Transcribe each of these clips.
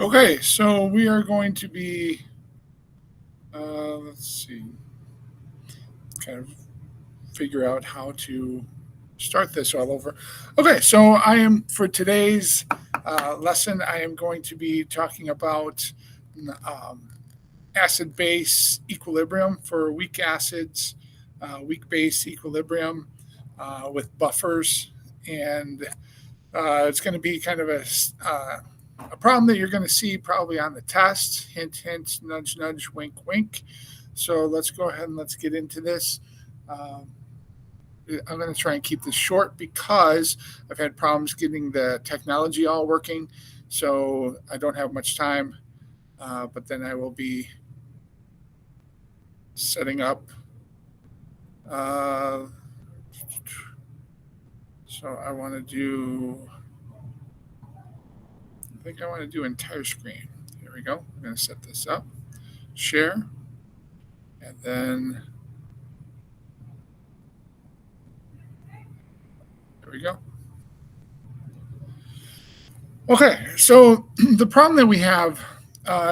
Okay, so we are going to be, let's see, kind of figure out how to start this all over. Okay, so for today's lesson, I am going to be talking about um, acid base equilibrium for weak acids, weak base equilibrium with buffers. And it's going to be kind of a problem that you're going to see probably on the test. Hint, hint, nudge, nudge, wink, wink. So let's go ahead and let's get into this. Um, I'm going to try and keep this short because I've had problems getting the technology all working. So I don't have much time, but then I will be setting up. Uh, so I think I want to do entire screen. Here we go. I'm going to set this up, share, and then there we go. Okay, so the problem that we have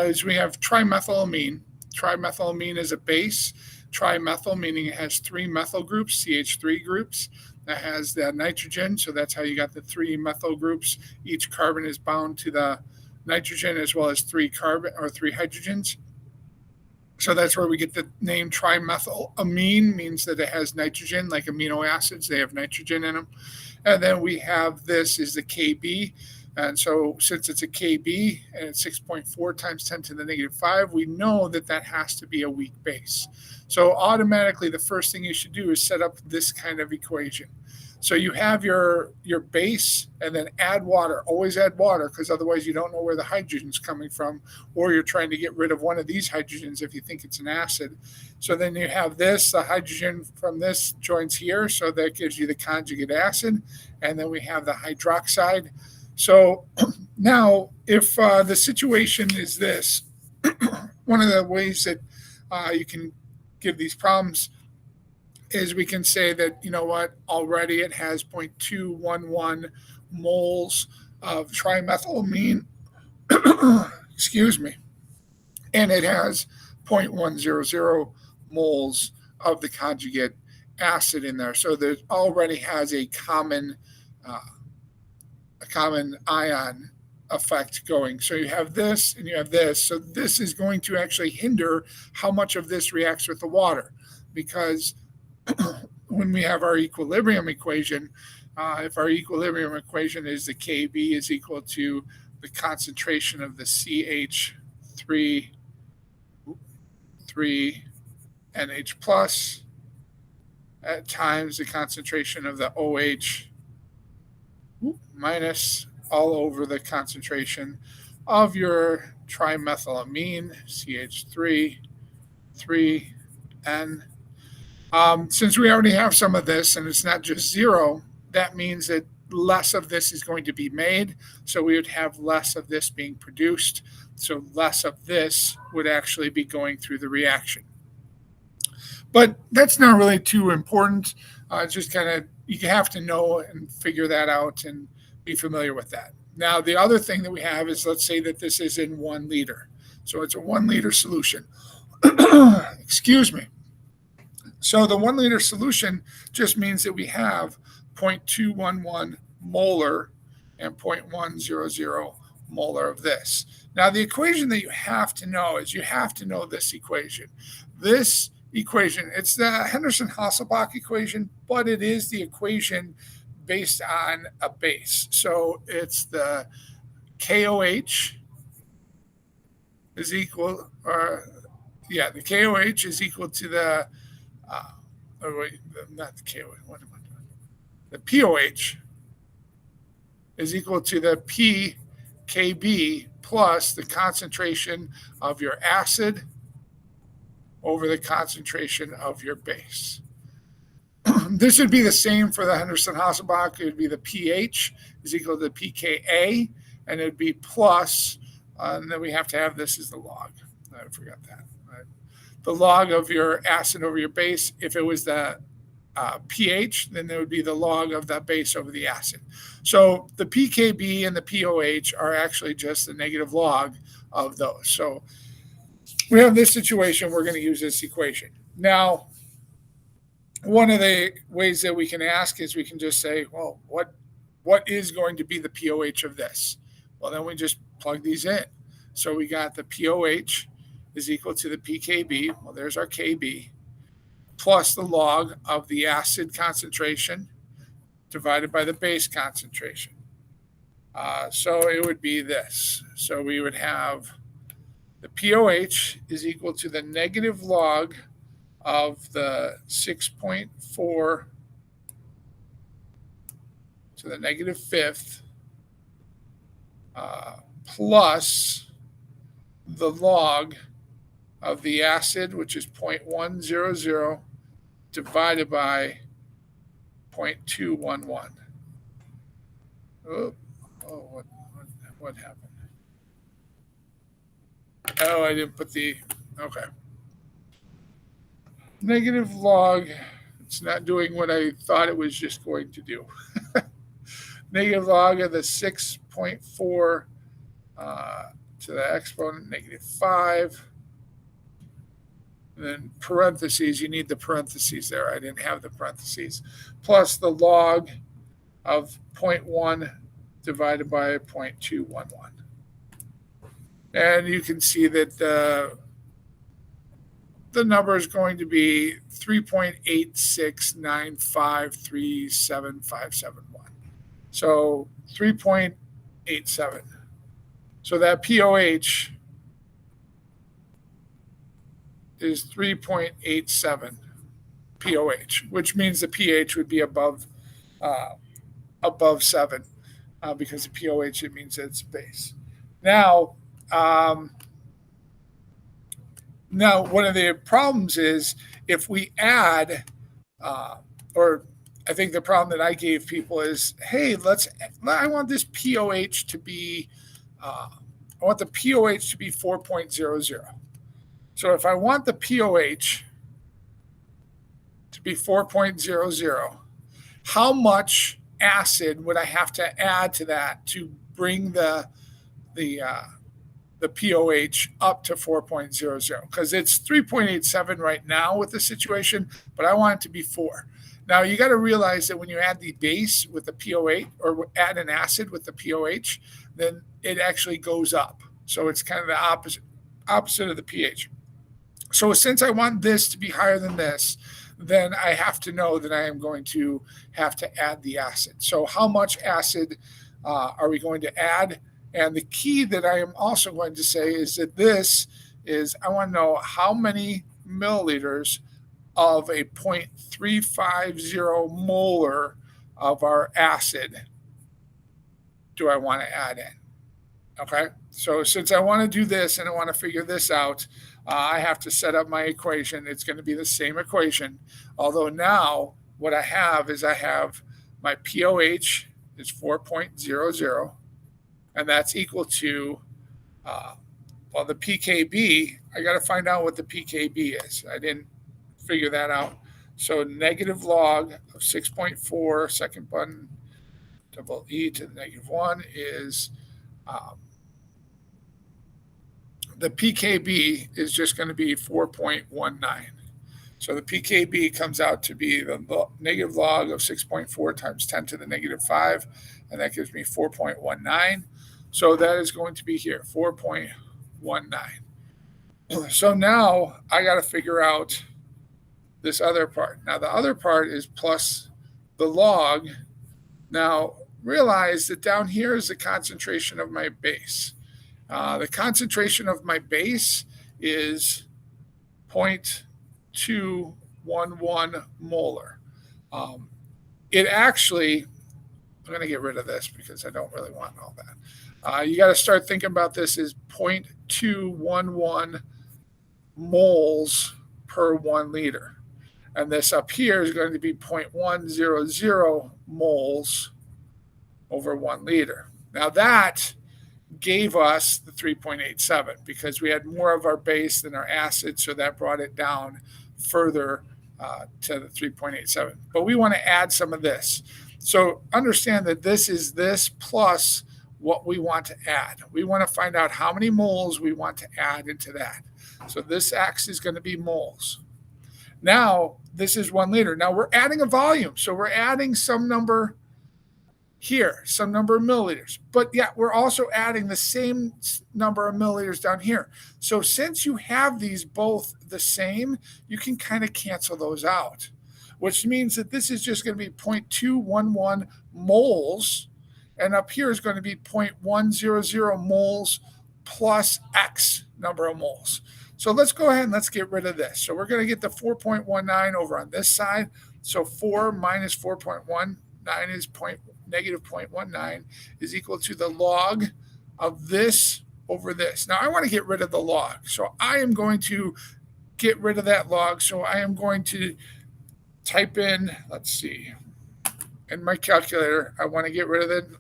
is we have trimethylamine. Trimethylamine is a base. Trimethyl meaning it has three methyl groups, CH3 groups. That has the nitrogen, so that's how you got the three methyl groups. Each carbon is bound to the nitrogen as well as three hydrogens. So that's where we get the name trimethylamine, means that it has nitrogen, like amino acids, they have nitrogen in them. And then we have this is the Kb. And so since it's a Kb and it's 6.4 times 10 to the negative 5, we know that that has to be a weak base. So automatically the first thing you should do is set up this kind of equation. So you have your base and then add water. Always add water because otherwise you don't know where the hydrogen's coming from, or you're trying to get rid of one of these hydrogens if you think it's an acid. So then you have this, the hydrogen from this joins here, so that gives you the conjugate acid. And then we have the hydroxide. So now if the situation is this, one of the ways that you can give these problems is we can say that, you know what, already it has 0.211 moles of trimethylamine, excuse me, and it has 0.100 moles of the conjugate acid in there. So there already has a common ion effect going. So you have this and you have this. So this is going to actually hinder how much of this reacts with the water, because when we have our equilibrium equation, if our equilibrium equation is the Kb is equal to the concentration of the CH3 NH plus at times the concentration of the OH minus all over the concentration of your trimethylamine, CH3, 3N. Since we already have some of this and it's not just zero, that means that less of this is going to be made. So we would have less of this being produced. So less of this would actually be going through the reaction. But that's not really too important. Just kind of, you have to know and figure that out and be familiar with that. Now, the other thing that we have is, let's say that this is in 1 liter. So it's a 1 liter solution. Excuse me. So the 1 liter solution just means that we have 0.211 molar and 0.100 molar of this. Now, the equation that you have to know is you have to know this equation. This equation, it's the Henderson Hasselbach equation, but it is the equation based on a base. So it's the KOH is equal, the KOH is equal to the, not the KOH, what am I doing? The POH is equal to the PKB plus the concentration of your acid over the concentration of your base. This would be the same for the Henderson Hasselbach. It would be the pH is equal to the pKa, and it would be plus, and then we have to have this as the log. I forgot that. Right? The log of your acid over your base. If it was the pH, then there would be the log of the base over the acid. So the pKb and the pOH are actually just the negative log of those. So we have this situation, we're going to use this equation. Now, one of the ways that we can ask is we can just say, well, what is going to be the pOH of this? Well, then we just plug these in. So we got the pOH is equal to the pKb. Well, there's our Kb, plus the log of the acid concentration divided by the base concentration. So it would be this. So we would have the pOH is equal to the negative log of the 6.4 to the negative fifth plus the log of the acid, which is 0.100, divided by 0.211. What happened? Oh, I didn't put the, okay. Negative log, it's not doing what I thought it was just going to do. Negative log of the 6.4 to the exponent negative 5. And then parentheses, you need the parentheses there. I didn't have the parentheses. Plus the log of 0.1 divided by 0.211. And you can see that the number is going to be 3.869537571. So 3.87. So that pOH is 3.87 pOH, which means the pH would be above 7 because the pOH, it means it's base. Now, one of the problems is if we add, or I think the problem that I gave people is, hey, I want this pOH to be, I want the pOH to be 4.00. So if I want the pOH to be 4.00, how much acid would I have to add to that to bring the pOH up to 4.00? Because it's 3.87 right now with the situation, but I want it to be 4. Now, you got to realize that when you add the base with the pOH or add an acid with the pOH, then it actually goes up. So it's kind of the opposite of the pH. So since I want this to be higher than this, then I have to know that I am going to have to add the acid. So how much acid are we going to add? And the key that I am also going to say is that I want to know how many milliliters of a 0.350 molar of our acid do I want to add in. Okay, so since I want to do this and I want to figure this out, I have to set up my equation. It's going to be the same equation, although now what I have is my pOH is 4.00, and that's equal to, the pKb. I got to find out what the pKb is. I didn't figure that out. So negative log of 6.4, second button, double E to the negative 1 is, the pKb is just going to be 4.19. So the pKb comes out to be the negative log of 6.4 times 10 to the negative 5, and that gives me 4.19. So that is going to be here, 4.19. So now I got to figure out this other part. Now the other part is plus the log. Now realize that down here is the concentration of my base. The concentration of my base is 0.211 molar. It actually, I'm going to get rid of this because I don't really want all that. You got to start thinking about this as 0.211 moles per 1 liter. And this up here is going to be 0.100 moles over 1 liter. Now that gave us the 3.87 because we had more of our base than our acid, so that brought it down further to the 3.87. But we want to add some of this. So understand that this is this plus what we want to add. We want to find out how many moles we want to add into that. So this X is going to be moles. Now, this is 1 liter. Now we're adding a volume. So we're adding some number here, some number of milliliters. But yeah, we're also adding the same number of milliliters down here. So since you have these both the same, you can kind of cancel those out, which means that this is just going to be 0.211 moles. And up here is going to be 0.100 moles plus X number of moles. So let's go ahead and let's get rid of this. So we're going to get the 4.19 over on this side. So 4 minus 4.19 is negative 0.19 is equal to the log of this over this. Now I want to get rid of the log. So I am going to get rid of that log. So I am going to type in, let's see, in my calculator, I want to get rid of the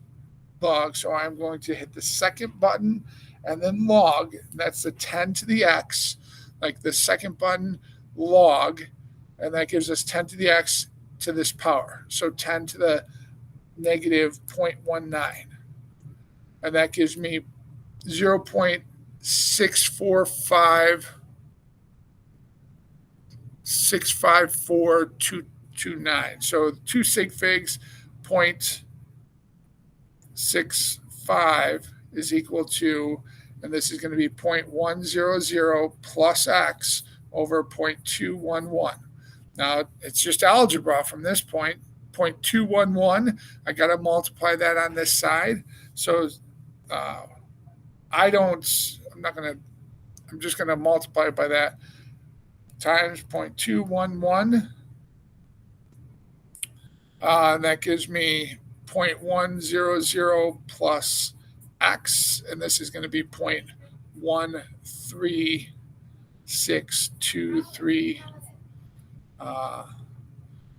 log. So I'm going to hit the second button and then log. That's the 10 to the X, like the second button, log, and that gives us 10 to the X to this power. So 10 to the negative 0.19. And that gives me 0.65429. So 2 sig figs, 0.65 is equal to, and this is going to be 0.100 plus X over 0.211. Now, it's just algebra from this point. 0.211, I got to multiply that on this side. So I'm just going to multiply it by that times 0.211. And that gives me 0.100 plus X, and this is going to be 0.13623.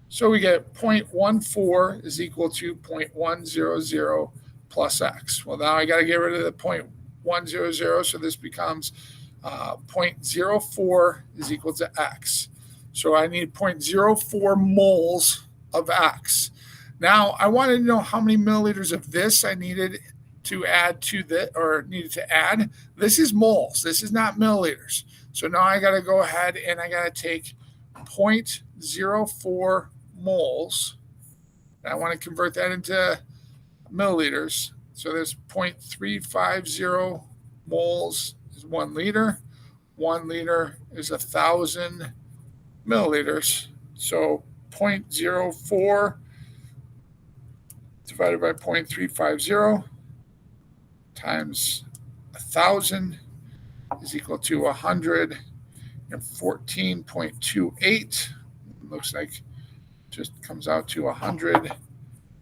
So we get 0.14 is equal to 0.100 plus X. Well, now I got to get rid of the 0.100, so this becomes 0.04 is equal to X. So I need 0.04 moles of X. Now I wanted to know how many milliliters of this I needed to add to the, or needed to add. This is moles. This is not milliliters. So now I got to go ahead and I got to take 0.04 moles. And I want to convert that into milliliters. So there's 0.350 moles is 1 liter. 1 liter is 1,000 milliliters. So 0.04 divided by 0.350 times 1,000 is equal to 114.28. Looks like just comes out to 100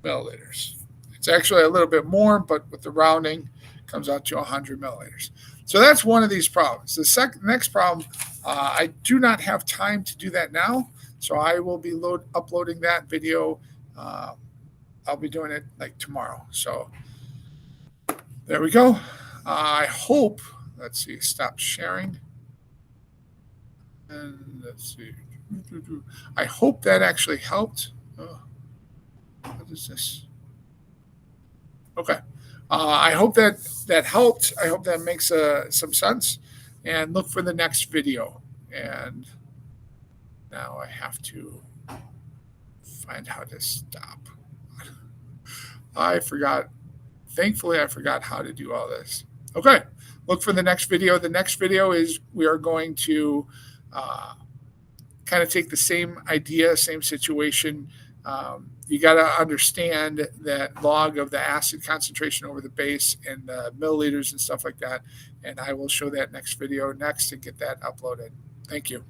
milliliters. It's actually a little bit more, but with the rounding, it comes out to 100 milliliters. So that's one of these problems. The next problem, I do not have time to do that now, so I will be uploading that video. I'll be doing it like tomorrow. So there we go. I hope, let's see, stop sharing. And let's see. I hope that actually helped. What is this? Okay. I hope that helped. I hope that makes some sense. And look for the next video. And now I have to find how to stop. I forgot. Thankfully, I forgot how to do all this. Okay. Look for the next video. The next video is we are going to kind of take the same idea, same situation. You got to understand that log of the acid concentration over the base and milliliters and stuff like that. And I will show that next video next and get that uploaded. Thank you.